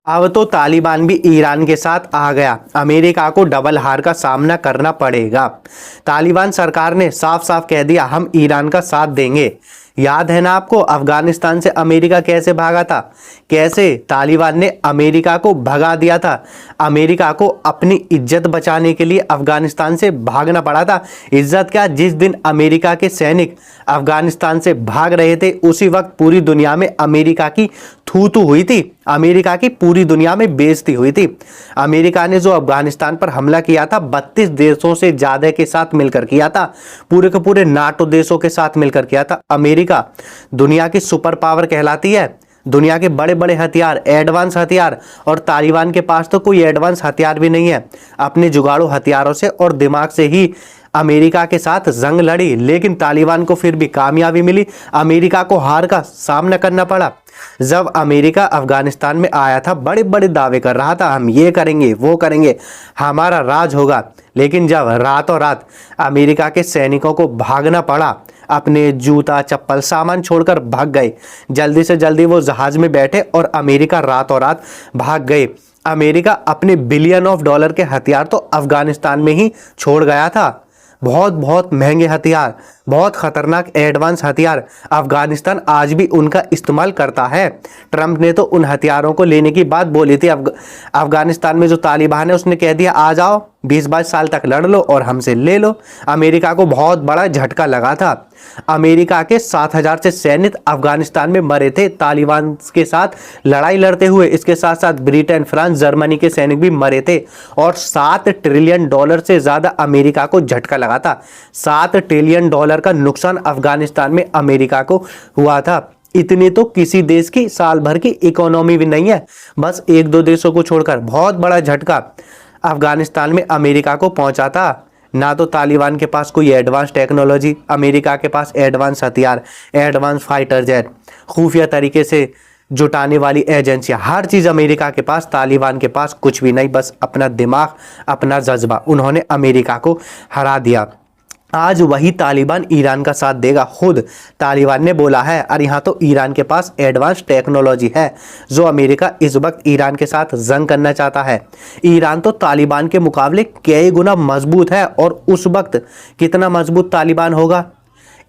अब तो तालिबान भी ईरान के साथ आ गया। अमेरिका को डबल हार का सामना करना पड़ेगा। तालिबान सरकार ने साफ साफ कह दिया, हम ईरान का साथ देंगे। याद है ना आपको अफगानिस्तान से अमेरिका कैसे भागा था, कैसे तालिबान ने अमेरिका को भगा दिया था। अमेरिका को अपनी इज्जत बचाने के लिए अफगानिस्तान से भागना पड़ा था। इज्जत क्या, जिस दिन अमेरिका के सैनिक अफगानिस्तान से भाग रहे थे उसी वक्त पूरी दुनिया में अमेरिका की थू थू हुई थी। अमेरिका की पूरी दुनिया में बेइज्जती हुई थी। अमेरिका ने जो अफगानिस्तान पर हमला किया था 32 देशों से ज्यादा के साथ मिलकर किया था, पूरे के पूरे नाटो देशों के साथ मिलकर किया था। अमेरिका दुनिया की सुपर पावर कहलाती है। दुनिया के बड़े बड़े हथियार, एडवांस हथियार, और तालिबान के पास तो कोई एडवांस हथियार भी नहीं है। अपने जुगाड़ू हथियारों से और दिमाग से ही अमेरिका के साथ जंग लड़ी, लेकिन तालिबान को फिर भी कामयाबी मिली। अमेरिका को हार का सामना करना पड़ा। जब अमेरिका अफगानिस्तान में आया था बड़े बड़े दावे कर रहा था, हम ये करेंगे वो करेंगे, हमारा राज होगा। लेकिन जब रातों रात अमेरिका के सैनिकों को भागना पड़ा, अपने जूता चप्पल सामान छोड़कर भाग गए। जल्दी से जल्दी वो जहाज में बैठे और अमेरिका रातों रात भाग गए। अमेरिका अपने बिलियन ऑफ डॉलर के हथियार तो अफगानिस्तान में ही छोड़ गया था। बहुत बहुत महंगे हथियार, बहुत खतरनाक एडवांस हथियार अफगानिस्तान आज भी उनका इस्तेमाल करता है। ट्रंप ने तो उन हथियारों को लेने की बात बोली थी। अफगानिस्तान में जो तालिबान है उसने कह दिया, आ जाओ 20-22 साल तक लड़ लो और हमसे ले लो। अमेरिका को बहुत बड़ा झटका लगा था। अमेरिका के 7,000 से सैनिक अफगानिस्तान में मरे थे तालिबान के साथ लड़ाई लड़ते हुए। इसके साथ साथ ब्रिटेन, फ्रांस, जर्मनी के सैनिक भी मरे थे। और $7 ट्रिलियन से ज्यादा अमेरिका को झटका लगा था। $7 ट्रिलियन का नुकसान अफगानिस्तान में अमेरिका को हुआ था। इतनी तो किसी देश की साल भर की इकोनॉमी भी नहीं है, बस 1-2 देशों को छोड़कर। बहुत बड़ा झटका अफगानिस्तान में अमेरिका को पहुंचा था। ना तो तालिबान के पास कोई एडवांस टेक्नोलॉजी, अमेरिका के पास एडवांस हथियार, एडवांस फाइटर जेट, खुफिया तरीके से जुटाने वाली एजेंसियां, हर चीज अमेरिका के पास। तालिबान के पास कुछ भी नहीं, बस अपना दिमाग, अपना जज्बा। उन्होंने अमेरिका को हरा दिया। आज वही तालिबान ईरान का साथ देगा। खुद तालिबान ने बोला है, और यहाँ तो ईरान के पास एडवांस टेक्नोलॉजी है जो अमेरिका इस वक्त ईरान के साथ जंग करना चाहता है। ईरान तो तालिबान के मुकाबले कई गुना मजबूत है। और उस वक्त कितना मजबूत तालिबान होगा,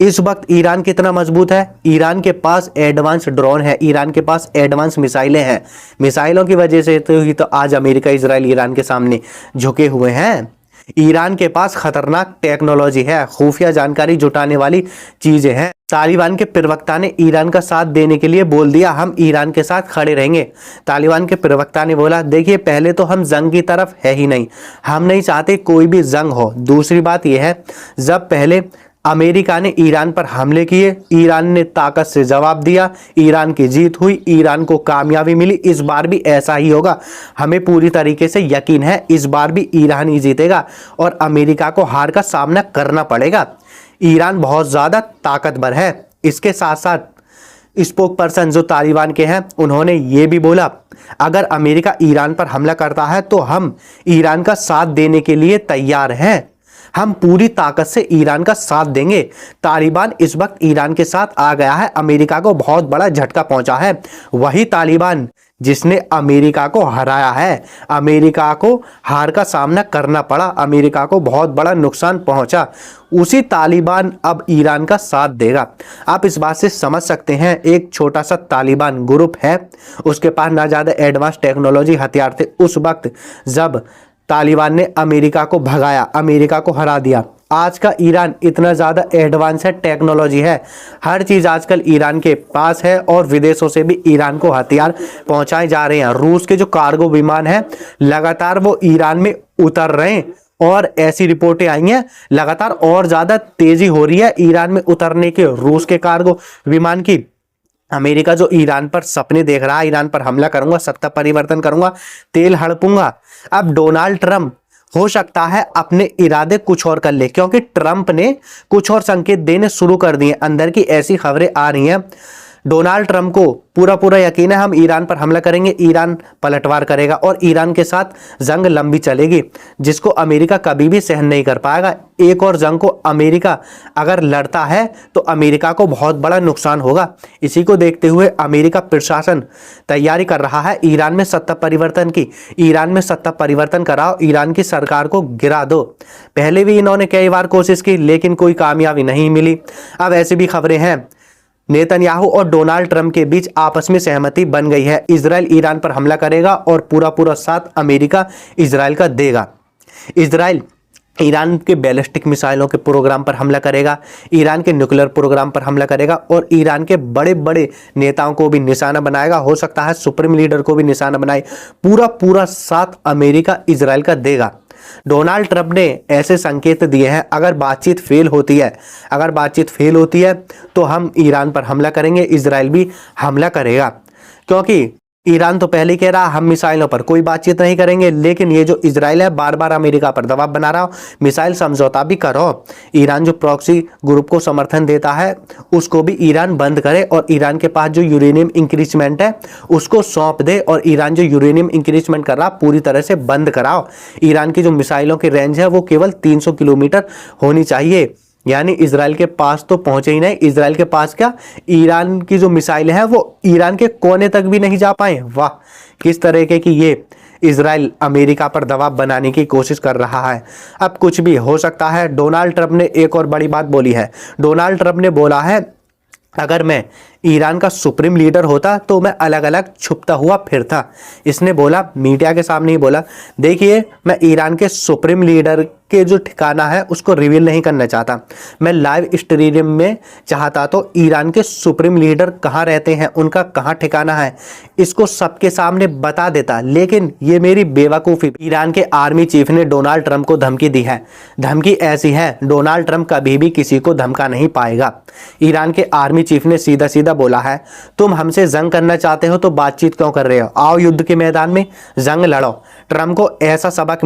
इस वक्त ईरान कितना मजबूत है। ईरान के पास एडवांस ड्रोन है, ईरान के पास एडवांस मिसाइलें हैं। मिसाइलों की वजह से तो आज अमेरिका, इजराइल ईरान के सामने झुके हुए हैं। ईरान के पास खतरनाक टेक्नोलॉजी है, खुफिया जानकारी जुटाने वाली चीजें हैं। तालिबान के प्रवक्ता ने ईरान का साथ देने के लिए बोल दिया, हम ईरान के साथ खड़े रहेंगे। तालिबान के प्रवक्ता ने बोला, देखिए पहले तो हम जंग की तरफ है ही नहीं, हम नहीं चाहते कोई भी जंग हो। दूसरी बात यह है, जब पहले अमेरिका ने ईरान पर हमले किए, ईरान ने ताकत से जवाब दिया, ईरान की जीत हुई, ईरान को कामयाबी मिली। इस बार भी ऐसा ही होगा, हमें पूरी तरीके से यकीन है। इस बार भी ईरान ही जीतेगा और अमेरिका को हार का सामना करना पड़ेगा। ईरान बहुत ज्यादा ताकतवर है। इसके साथ साथ स्पोक पर्सन जो तालिबान के हैं, उन्होंने ये भी बोला, अगर अमेरिका ईरान पर हमला करता है तो हम ईरान का साथ देने के लिए तैयार हैं, हम पूरी ताकत से ईरान का साथ देंगे। तालिबान इस वक्त ईरान के साथ आ गया है। अमेरिका को बहुत बड़ा झटका पहुंचा है। वही तालिबान जिसने अमेरिका को हराया है। अमेरिका को हार का सामना करना पड़ा, अमेरिका को बहुत बड़ा नुकसान पहुंचा। उसी तालिबान अब ईरान का साथ देगा। आप इस बात से समझ सकते हैं, एक छोटा सा तालिबान ग्रुप है, उसके पास ना ज्यादा एडवांस टेक्नोलॉजी हथियार थे उस वक्त जब तालिबान ने अमेरिका को भगाया, अमेरिका को हरा दिया। आज का ईरान इतना ज़्यादा एडवांस है, टेक्नोलॉजी है, हर चीज़ आजकल ईरान के पास है। और विदेशों से भी ईरान को हथियार पहुंचाए जा रहे हैं। रूस के जो कार्गो विमान हैं लगातार वो ईरान में उतर रहे हैं और ऐसी रिपोर्टें आई हैं लगातार और ज़्यादा तेज़ी हो रही है ईरान में उतरने के रूस के कार्गो विमान की। अमेरिका जो ईरान पर सपने देख रहा है, ईरान पर हमला करूंगा, सत्ता परिवर्तन करूंगा, तेल हड़पूंगा, अब डोनाल्ड ट्रंप हो सकता है अपने इरादे कुछ और कर ले, क्योंकि ट्रंप ने कुछ और संकेत देने शुरू कर दिए। अंदर की ऐसी खबरें आ रही हैं, डोनाल्ड ट्रंप को पूरा पूरा यकीन है हम ईरान पर हमला करेंगे, ईरान पलटवार करेगा और ईरान के साथ जंग लंबी चलेगी, जिसको अमेरिका कभी भी सहन नहीं कर पाएगा। एक और जंग को अमेरिका अगर लड़ता है तो अमेरिका को बहुत बड़ा नुकसान होगा। इसी को देखते हुए अमेरिका प्रशासन तैयारी कर रहा है ईरान में सत्ता परिवर्तन की। ईरान में सत्ता परिवर्तन कराओ, ईरान की सरकार को गिरा दो। पहले भी इन्होंने कई बार कोशिश की लेकिन कोई कामयाबी नहीं मिली। अब ऐसी भी खबरें हैं नेतन्याहू और डोनाल्ड ट्रंप के बीच आपस में सहमति बन गई है। इजराइल ईरान पर हमला करेगा और पूरा पूरा साथ अमेरिका इजराइल का देगा। इजराइल ईरान के बैलिस्टिक मिसाइलों के प्रोग्राम पर हमला करेगा, ईरान के न्यूक्लियर प्रोग्राम पर हमला करेगा और ईरान के बड़े बड़े नेताओं को भी निशाना बनाएगा। हो सकता है सुप्रीम लीडर को भी निशाना बनाए। पूरा पूरा साथ अमेरिका इजराइल का देगा। डोनाल्ड ट्रंप ने ऐसे संकेत दिए हैं अगर बातचीत फेल होती है तो हम ईरान पर हमला करेंगे, इजराइल भी हमला करेगा। क्योंकि ईरान तो पहले कह रहा हम मिसाइलों पर कोई बातचीत नहीं करेंगे, लेकिन ये जो इजराइल है बार बार अमेरिका पर दबाव बना रहा हो, मिसाइल समझौता भी करो। ईरान जो प्रॉक्सी ग्रुप को समर्थन देता है उसको भी ईरान बंद करे और ईरान के पास जो यूरेनियम इंक्रीचमेंट है उसको सौंप दे और ईरान जो यूरेनियम इंक्रीचमेंट कर रहा पूरी तरह से बंद कराओ। ईरान की जो मिसाइलों की रेंज है वो केवल 300 किलोमीटर होनी चाहिए, यानी इजराइल के पास तो पहुंचे ही नहीं। इजराइल के पास क्या, ईरान की जो मिसाइल है वो ईरान के कोने तक भी नहीं जा पाए। वाह, किस तरीके की ये इजराइल अमेरिका पर दबाव बनाने की कोशिश कर रहा है। अब कुछ भी हो सकता है। डोनाल्ड ट्रंप ने एक और बड़ी बात बोली है। डोनाल्ड ट्रंप ने बोला है अगर मैं ईरान का सुप्रीम लीडर होता तो मैं अलग अलग छुपता हुआ फिरता। इसने बोला, मीडिया के सामने ही बोला, देखिए मैं ईरान के सुप्रीम लीडर के जो ठिकाना है उसको रिवील नहीं करना चाहता। मैं लाइव स्ट्रीम में चाहता तो ईरान के सुप्रीम लीडर कहाँ रहते हैं, उनका कहाँ ठिकाना है, इसको सबके सामने बता देता। लेकिन ये मेरी बेवकूफ़ी। ईरान के आर्मी चीफ ने डोनाल्ड ट्रंप को धमकी दी है। धमकी ऐसी है, डोनाल्ड ट्रंप कभी भी किसी को धमका नहीं पाएगा। ईरान के आर्मी चीफ ने सीधा सीधा बोला है, तुम हमसे जंग करना चाहते हो तो बातचीत क्यों कर रहे हो, आओ युद्ध के मैदान में जंग लड़ो। ट्रंप को ऐसा सबक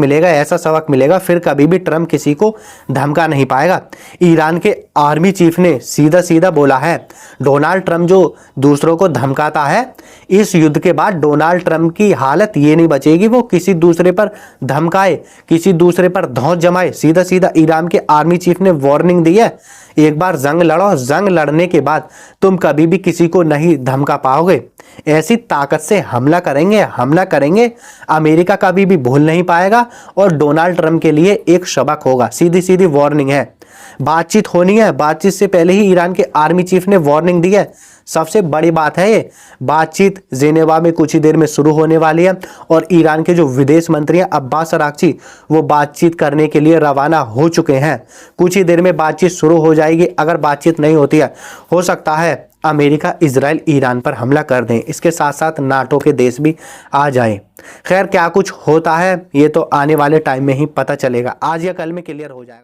मिलेगा, फिर कभी भी ट्रंप किसी को धमका नहीं पाएगा। ईरान के आर्मी चीफ ने सीधा सीधा बोला है, डोनाल्ड ट्रंप जो दूसरों को धमकाता है, इस युद्ध के बाद डोनाल्ड ट्रंप की हालत ये नहीं बचेगी वो किसी दूसरे पर धमकाए, किसी दूसरे पर धौंस जमाए। सीधा सीधा ईरान के आर्मी चीफ ने वार्निंग दी है, एक बार जंग लड़ो, जंग लड़ने के बाद तुम कभी भी किसी को नहीं धमका पाओगे। ऐसी ताकत से हमला करेंगे, अमेरिका कभी भी भूल नहीं पाएगा और डोनाल्ड ट्रंप के लिए एक सबक होगा। सीधी सीधी वार्निंग है। बातचीत होनी है, बातचीत से पहले ही ईरान के आर्मी चीफ ने वार्निंग दी है। सबसे बड़ी बात है ये, बातचीत जेनेवा में कुछ ही देर में शुरू होने वाली है और ईरान के जो विदेश मंत्री हैं अब्बास अराक्ची, वो बातचीत करने के लिए रवाना हो चुके हैं। कुछ ही देर में बातचीत शुरू हो जाएगी। अगर बातचीत नहीं होती है, हो सकता है अमेरिका इजराइल ईरान पर हमला कर दें। इसके साथ साथ नाटो के देश भी आ जाएं। खैर क्या कुछ होता है ये तो आने वाले टाइम में ही पता चलेगा, आज या कल में क्लियर हो जाएगा।